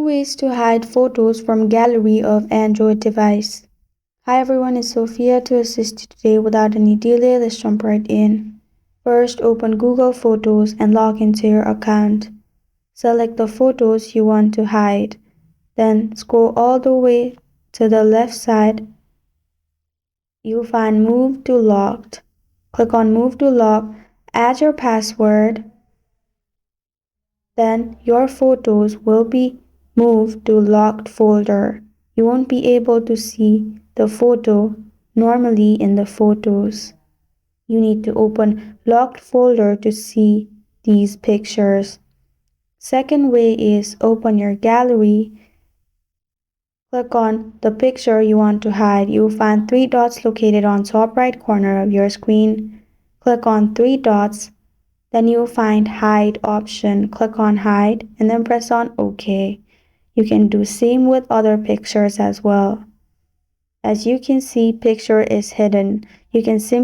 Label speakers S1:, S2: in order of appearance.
S1: ways to hide photos from gallery of Android device. Hi everyone, it's Sophia to assist you today. Without any delay, let's jump right in. First, open Google Photos and log into your account. Select the photos you want to hide. Then scroll all the way to the left side. You'll find Move to Locked. Click on Move to Lock, add your password. Then your photos will be moved to locked folder. You won't be able to see the photo normally in the photos. You need to open locked folder to see these pictures. Second way is open your gallery. Click on the picture you want to hide. You'll find three dots located on top right corner of your screen. Click on three dots. Then you'll find Hide option. Click on Hide and then press on OK. You can do same with other pictures as well. As you can see, picture is hidden. You can simply